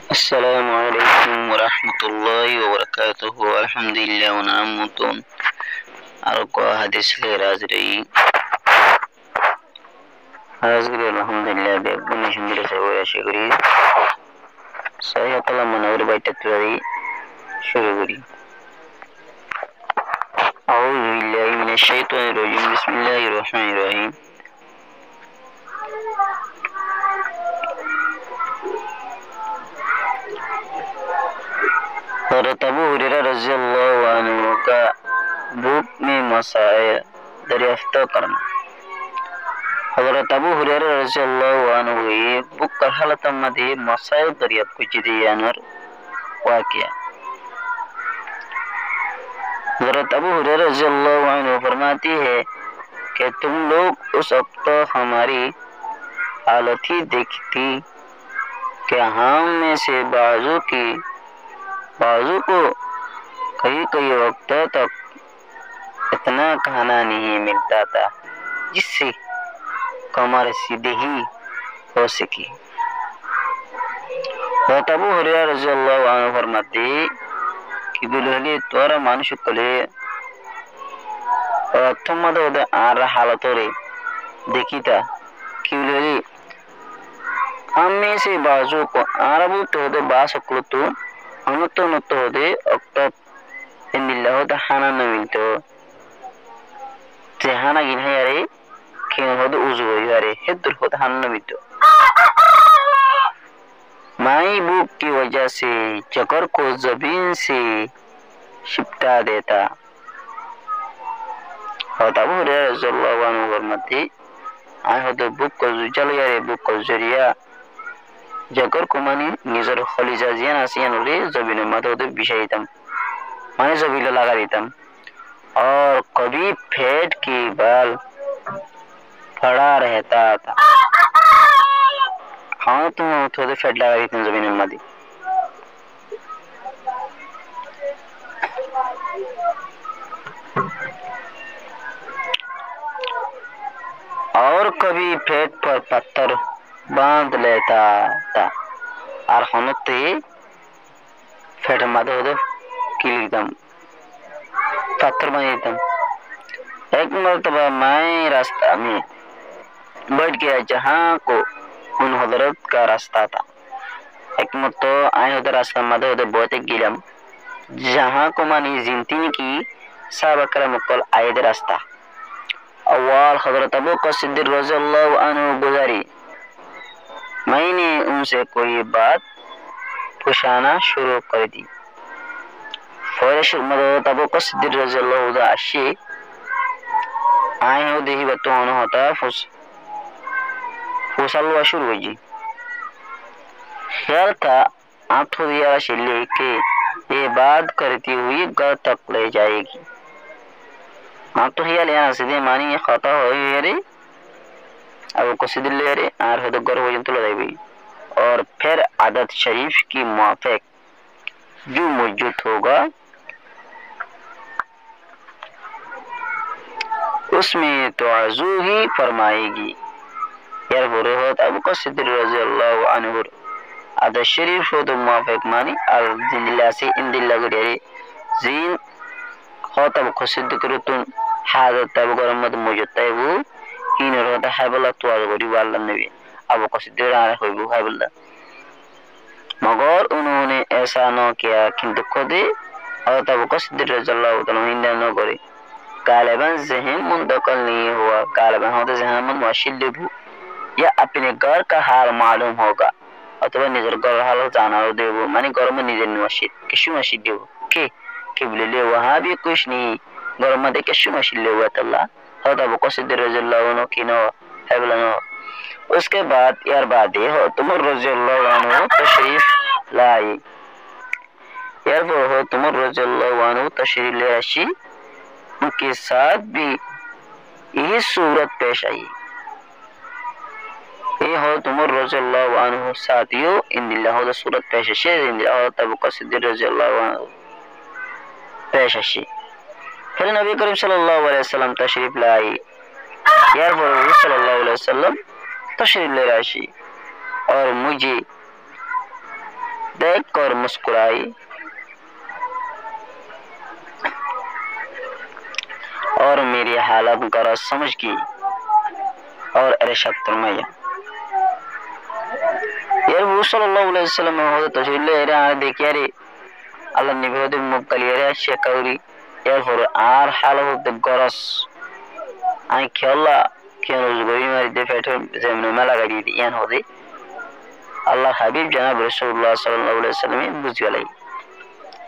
Assalamualaikum warahmatullahi wabarakatuh. Alhamdulillah wa na'amutun. Arko hadis le razri. Razri alhamdulillah be bunni shindire sawaya shigri. Saya kala manawri baitatwari shurugri. A'udzu billahi minasy syaithanir rajim. Bismillahirrahmanirrahim. हज़रत अबू हुरैरा रज़ियल्लाहु अन्हु का भूख में मसाइल दरियाफ्त करना। हज़रत अबू हुरैरा रज़ियल्लाहु अन्हु ये भूख की हालत में मसाइल दरियाफ्त कुछ यानर वाक़या। हज़रत अबू हुरैरा रज़ियल्लाहु अन्हु फरमाती है कि तुम लोग उस वक्त हमारी हालत ही देखी थी कि हम में से बाजू को कई कई वक्त तक इतना खाना नहीं मिलता था जिससे कमर सीधे ही हो सकी। अबू हुरैरा रज़ियल्लाहु अन्हु फरमाते कि बिलहली तोरा मानुषकले प्रथम आर हालत रे देखी था कि बिलहली हमें से बाजू को आरबू तो बासकलो तो अनतो नतो होदे अक्टब इंदिल्ला होदा हाना नमितो ते हाना गिन है यारे किन होदे उजु यारे हेदुर होदा हाना नमितो माई बुक की वजह से चकर को जमीन से छिपटा देता। होता अबू हुरैरा रज़ियल्लाहु अन्हु फरमाते आय होदे बुक को जुजल यारे बुक को जरिया जकर को मानी निजर खलीजा जियान आसियान रे जमीन में तो बिछाईतम माने जमीन लगा देतम और कभी फेट की बाल पड़ा रहता था। हाँ तो थोड़े फेट लगा देते जमीन में दी और कभी फेट पर पत्थर बांध लेता था और हनते फेट मादे होदे किलिदम पत्थर बांधीतम। एक मर्तबा मैं रास्ता में बैठ गया जहाँ को उन हजरत का रास्ता था। एक मर्तबा आए होदे रास्ता मादे होदे बहुत गिलम जहाँ को मानी जिंदगी की साबकरा मुकल आए दे रास्ता अव्वल हजरत अबू बकर सिद्दीक़ रज़ियल्लाहु अन्हु गुजारी। मैंने उनसे कोई बात पूछना शुरू कर दी। फौरश मदद अबू बकर सिद्दीक़ रज़ियल्लाहु अन्हु आए हो देही बतो होना होता फुसलवा शुरू हो जी। ख्याल था आंखों दिया से लेके ये बात करती हुई घर तक ले जाएगी। आप तो ख्याल यहाँ सीधे मानी खाता हो ये अब को सीधे ले रे आर हो तो घर हो जंतु लगे भी और फिर आदत शरीफ की मुआफिक जो मौजूद होगा उसमें तो आजू ही फरमाएगी। यार बुरे हो अब को सीधे रज़ियल्लाहु अन्हु आदत शरीफ हो तो मुआफिक मानी और जिंदला से इन दिल लगे जीन हो तब को सिद्ध करो तुम हादत तब गरम मत मौजूद है वो इन रोता है बोला तो आज बड़ी बाल लन्ने भी अब को सिद्ध रहा है वो है बोला मगर उन्होंने ऐसा न किया किंतु खुद और तब को सिद्ध रज़ियल्लाहु अन्हु हिंदा न करे गालिबन ज़हन मुंतकिल नहीं हुआ गालिबन होता ज़हन मन वाशिल भी या अपने घर का हाल मालूम होगा अथवा निजर घर हाल जाना हो दे वो माने घर में निजर निवासित किशु वाशिल दे वो के बोले वहाँ भी कुछ नहीं घर में देखे किशु वाशिल दे वो तल्ला होता वो को सिद्ध रज़ियल्लाहु अन्हु की नो है बोला नो। उसके बाद यार बात ये हो तुम रज़ियल्लाहु अन्हु तशरीफ लाई यार वो हो तुम रज़ियल्लाहु अन्हु तशरीफ ले आशी उनके साथ भी यही सूरत पेश आई। ये हो तुम रज़ियल्लाहु अन्हु साथियों इन दिल्ला हो सूरत पेश आशी इन दिल्ला हो तब को सिद्ध रज़ियल्लाहु अन्हु पेश आशी। फिर नबी करीम सल्लल्लाहु अलैहि वसल्लम तशरीफ लाई यार वो सल्लल्लाहु अलैहि वसल्लम तशरीफ ले राशि और मुझे देख कर मुस्कुराई और मेरी हालत गरज समझ की और इरशाद फरमाया यार वो सल्लल्लाहु अलैहि वसल्लम हो तो जिले रे आ देखिए रे अल्लाह निबोद मुक्कली रे शेकाउरी यार फर आर हाल हो तो गरज आई खेला खेल गोई मारी दे फेटो जेमने मला गाड़ी दी यान हो दे अल्लाह हबीब जनाब रसूलुल्लाह सल्लल्लाहु अलैहि वसल्लम बुझ गई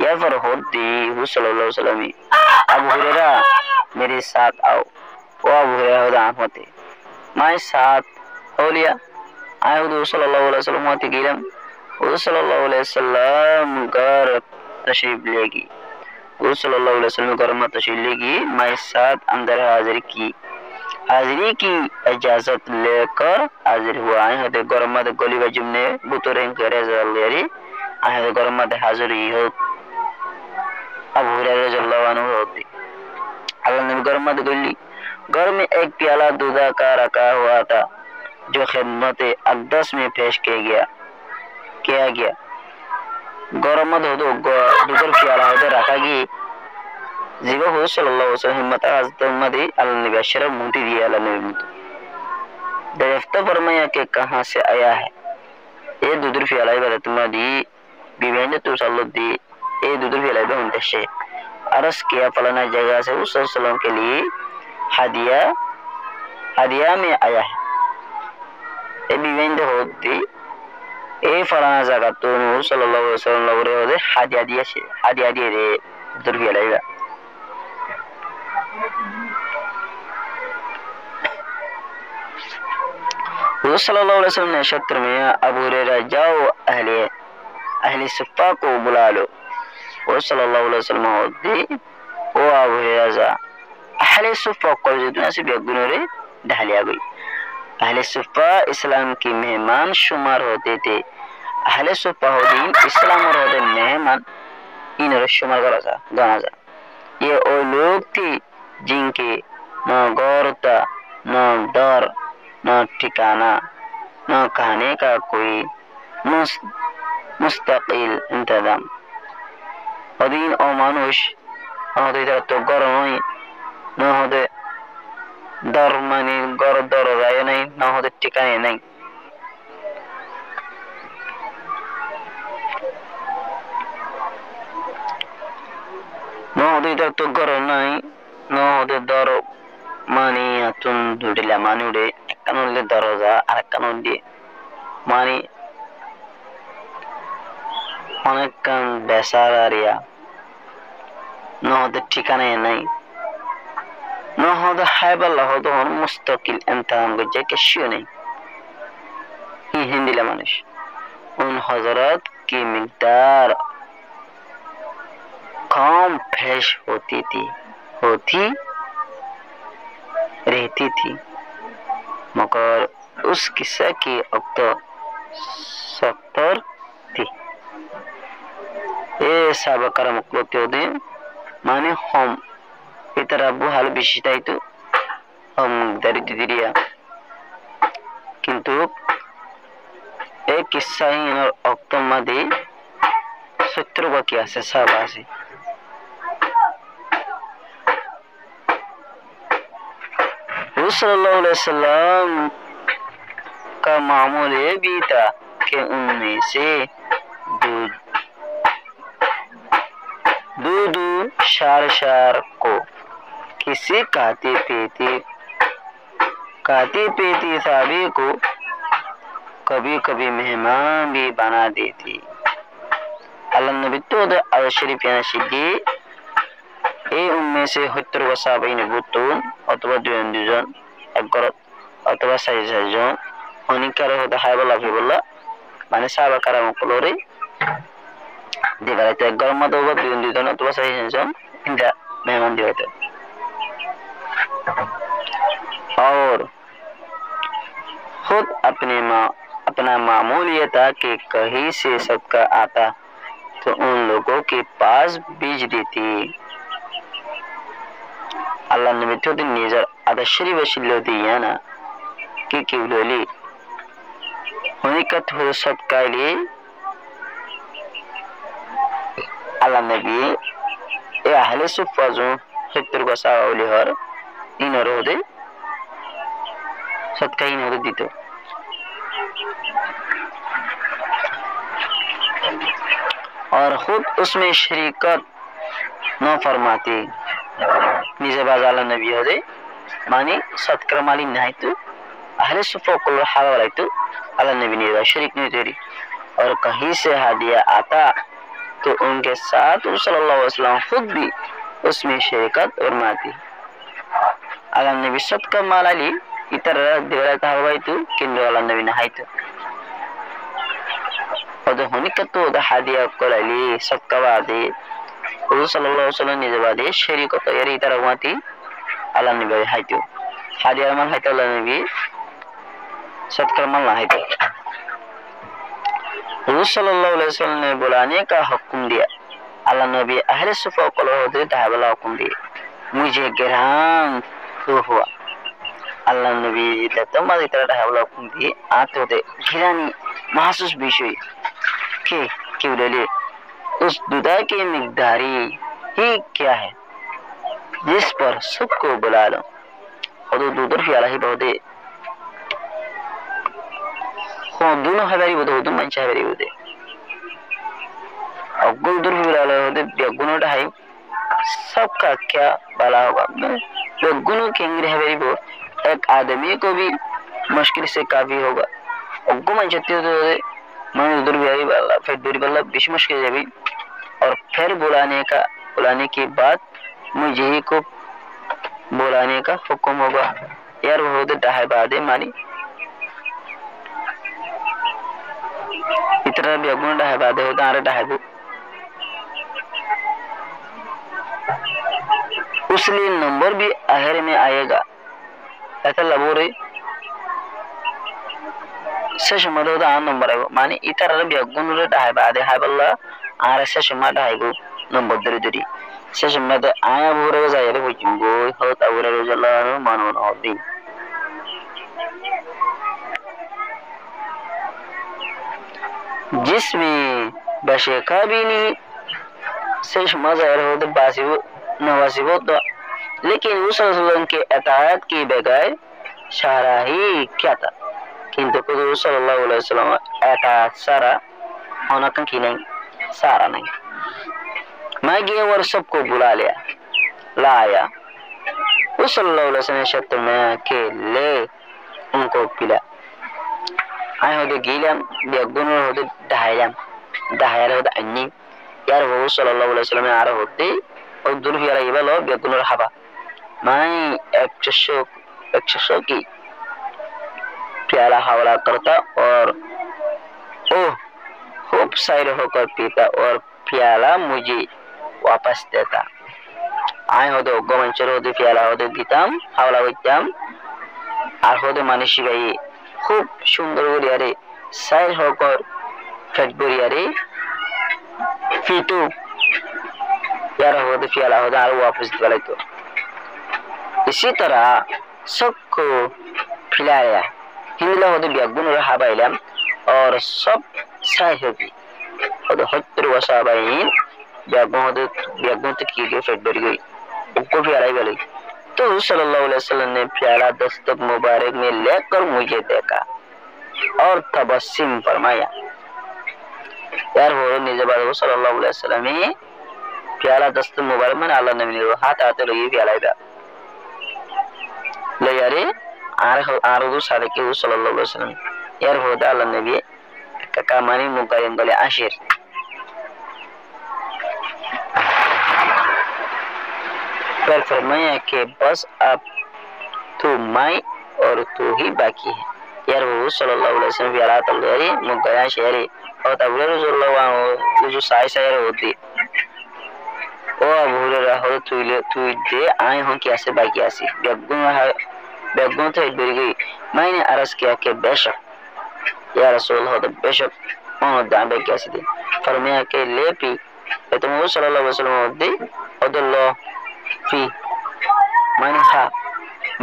यार फर हो दी वो सल्लल्लाहु अलैहि वसल्लम अब हुरेरा मेरे साथ आओ वो अब हुरेरा हो दा होते मैं साथ हो लिया आए वो सल्लल्लाहु अलैहि वसल्लम होते गिरम वो सल्लल्लाहु अलैहि वसल्लम घर तशरीफ लेगी वो सल्लल्लाहु अलैहि वसल्लम घर में तशरीफ लेगी मैं साथ अंदर हाजिरी की इजाजत लेकर हाजिर हुआ आए होते घर में गोली बाजू ने बुतोरे करे जल्दी आए घर में हाजिर ही हो अब हुरैरा रज़ियल्लाहु अन्हु होती अल्लाह ने घर में गोली घर में एक प्याला दूध का रखा हुआ था जो खिदमत अक़दस में पेश किया गया गरम दो दूध प्याला होते रखा गई जीवा हो सल्लल्लाहु अलैहि वसल्लम हिम्मत हज़रत मदी अल्लाह ने शरफ मुंती दिया अल्लाह ने दरिफ्ता फरमाया कि कहां से आया है ये दूध प्याला इबादत मदी बिवेंद तो सल्लल्लाहु दी ये दूध प्याला पे होते से अर्ज किया फलाना जगह से उस सल्लल्लाहु के लिए हदिया में आया है ये बिवेंद होती ये फलाना जगह तो सल्लल्लाहु अलैहि वसल्लम लगे होते हदिया दिए रे दूध प्याला सल्लल्लाहु अलैहि वसल्लम ने शत्र में अबू हुरैरा जाओ अहले सुफ़ा को बुला लो वो सल्लल्लाहु अलैहि वसल्लम होती वो अबू हुरैरा जा अहले सुफ़ा को जितना से बेगुनों रे ढालिया गई अहले सुफ़ा इस्लाम की मेहमान शुमार होते थे अहले सुफ़ा होती इस्लाम और होते मेहमान इन शुमार गाना जा ये वो लोग थे जिनके न गौर था न डर न ठिकाना न खाने का कोई मुस्तकिल इंतजाम अदीन और मानुष होते तो गौर न होते डर मानी गौर डर राय नहीं न होते ठिकाने नहीं न होते तो गौर नहीं न होते डर मानी अतुन दुडिला मानुडे एकनोले दरोजा अरकनोले मानी অনেকক্ষণ বেসারারিয়া নহদে ঠিকানা নাই নহদে হাইবাল্লাহ হতো মুস্তাকিল इंतजाम गजे किसी नहीं ही हिंदीला मानुष उन हजरत की मिकदार कम फैश होती रहती थी मगर उस किस्सा की अक्तो सत्तर थी ये साहब करम क्लोत्यो दे माने हम इतर अबू हाल बिशिताई तो हम दरी दिरिया किंतु एक किस्सा ही और अक्तो मदे सत्तर बाकी आसे साहब आसे सल्लल्लाहु अलैहि वसल्लम का मामूल ये भी था कि उनमें से दूध शार को किसी खाती पीती साबी को कभी कभी मेहमान भी बना देती अल्लाह नबी तो अल शरीफ या शिद्दी ए उनमें से हत्तर वसाबीन बुतून अथवा दुजन एकगरत अथवा साइजन अनिकार होता है बोला भी बोला माने साबा कराम कोलोरे दिवाले एकगर मत होगा दुजन अथवा साइजन इंदा मेहमान दिए होते और खुद अपना मामूल ये था कि कहीं से सबका आता तो उन लोगों के पास बीज देती अल्लाह ने मिठो दिन निजर आदा शरी वशिलोती याना कि किवलोली होनिकत हो सब कायली Allah Nabi e ahli sufazu hittur gosa oli hor inor hode सदका ही नहीं दीते और खुद उसमें शरीकत न फरमाते निजे बाजाला नबी होदे मानी सदका माली नहीं तो अहले सुफा को हवाला तो अल्लाह नबी ने शरीक नहीं तेरी और कहीं से हदिया आता तो उनके साथ सल्लल्लाहु अलैहि वसल्लम खुद भी उसमें शरीकत फरमाती अल्लाह नबी सदका माली इतर देवता हवाइतु किंदो अल्लाह नबी नहाइतु और हुनिकतो द हादिया कोलाली सदकावादे हुजूर सल्लल्लाहु अलैहि वसल्लम निजबादे शरीक तो यारी इतर हुआती अल्लाह नबी हाइतु हादिया मन हाइतु अल्लाह नबी सदका मन हाइतु हुजूर सल्लल्लाहु अलैहि वसल्लम ने बुलाने का हुक्म दिया अल्लाह नबी अहले सुफा को होदे दावला हुक्म दिया मुझे गिरान तो हुआ अल्लाह नबी दत्तमा इतर दावला हुक्म दिए आते होते गिरानी महसूस विषय के बोले उस दुदा की मिकदारी ही क्या है जिस पर सबको बुला लो और दूधर फियाला ही बहुत दोनों हमारी वो दो मंचा हमारी वो दे और गुलदुर फियाला होते बेगुनों ढाई सबका क्या बाला होगा बेगुनों के इंग्रह हमारी वो एक आदमी को भी मुश्किल से काफी होगा और गुमान चलते होते मन दूर भी वाला फिर दूरी वाला बीच मुश्किल है भी और फिर बुलाने के बाद मुझे ही को बुलाने का हुक्म होगा यार वो होते ढाई बादे मानी इतना भी अगुण ढाई बादे होता आरे ढाई बो उसलिए नंबर भी आखिर में आएगा ऐसा लबो रे सेशमा दो आन नंबर है माने इतर भी अगुण रे ढाई बादे हाय बल्ला आरे सेशमा ढाई गो नंबर दरी दरी सेशमा दे आया बोरे जाए रे बुझुगो हो तावरे रे जला मानो न होदी जिसमें बशेका भी नहीं सेशमा जाहिर हो तो बासिबो नवासिबो तो लेकिन उस रसूल के अताअत के बगैर सारा ही क्या था किंतु खुद सल्लल्लाहु अलैहि वसल्लम अताअत सारा होना की नहीं सारा नहीं मैं गया और सबको बुला लिया लाया उस सल्लल्लाहु अलैहि वसल्लम शर्त में के ले उनको पिला आए होते गीलम बेगुनों होते ढायर होते अन्नी यार वो सल्लल्लाहु अलैहि वसल्लम आ रहे होते और दूर भी आ रही है लोग बेगुनों हवा मैं एक शशो की प्याला हवाला करता और ओह खूब साइड होकर पीता और प्याला मुझे वापस देता आए होते गोमंचर होते प्याला होते दीताम हवाला होताम আর होते मानिशी भाई खूब सुंदर बरियारे साइड होकर फट बरियारे फीटू यार होते प्याला होते आर वापस दिवाले तो इसी तरह सबको खिलाया हिंदला होते बेगुन रहा बाइलाम और सब साइड होगी और हत्तर वसाबाइन बेगुन तक की गई फट बरी गई उनको प्याला ही वाली तो सल्लल्लाहु अलैहि वसल्लम ने प्याला दस्तक मुबारक में लेकर मुझे देखा और तबस्सुम फरमाया यार वो निजबाद सल्लल्लाहु अलैहि वसल्लम ने प्याला दस्तक मुबारक में अल्लाह नबी ने हाथ आते लगी प्याला इधर ले यारे आरो सारे के सल्लल्लाहु अलैहि वसल्लम यार वो अल्लाह नबी का मानी मुकायम गले आशिर पर फरमाया कि बस अब तू मैं और तू ही बाकी है यार वो सल्लल्लाहु अलैहि वसल्लम भी आला तल्लारी मुगया शेरी और तब रसूलुल्लाह जो साई साई होती ओ अबू हुरैरा हो तू दे आए हो कैसे बाकी आसी बेगुन तो इधर गई मैंने अर्ज किया कि बेशक या रसूल हो तो बेशक उन दांबे कैसे दे फरमाया कि ले पी तो वो सल्लल्लाहु अलैहि वसल्लम दे अल्लाह पी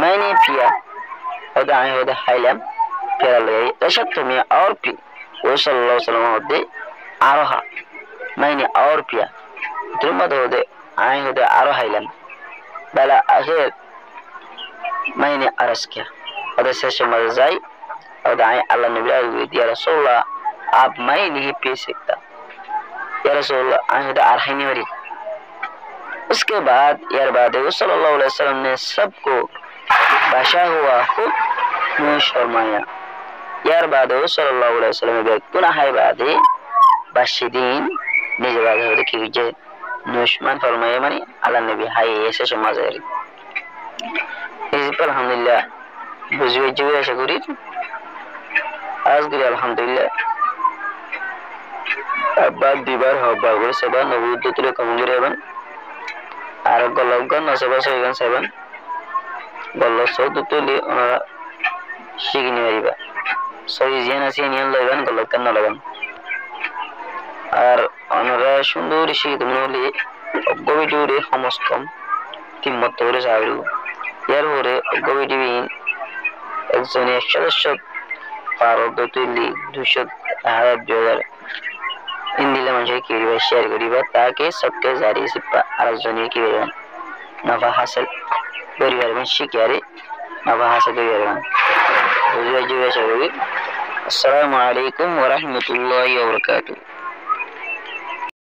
मैंने पिया और आए होते हाइलम फिर लगे बेशक तुम्हें और पी वो सल्लल्लाहु अलैहि वसल्लम होते आरोहा मैंने और पिया terima dode ai hode aro hailan bala akhir maini araskya ada sesha mazai ada ai Allah nabi ya rasulullah आप मैं नहीं पी सकता या रसूल आहिद अरहनी वरी। उसके बाद यार बाद सल्लल्लाहु अलैहि वसल्लम ने सबको बचा हुआ खूब नोश फरमाया। यार बाद सल्लल्लाहु अलैहि वसल्लम ने पुनः है बाद बशीदीन निज बाद हो कि जे नोशमान फरमाया मानी अल्लाह नबी हाय ऐसे समाजरी इस पर अल्हम्दुलिल्लाह बुझे जुए शकुरी आज गुरु अल्हम्दुलिल्लाह abad dibar haba gue seban nabu tutur kamungir eban ar gologgan nasaba soigan seban gollo so tutuli ona shigini mariba soi jena sinian loiban gologgan nalaban ar onara সুন্দর shi tumuli gobiture homostom timmotore sabiru yar hore gobitibin একজনের সদস্য পারদতুলি 200,000 इंदिला मुझे की share करीबा ताकि सबके जारी सिपा अर्जुनी की Warren नफा हासिल परिवार में शिकारी नफा हासिल करें बुझे जुए चलोगे। अस्सलामु अलैकुम वरहमतुल्लाहि वबरकातुहू।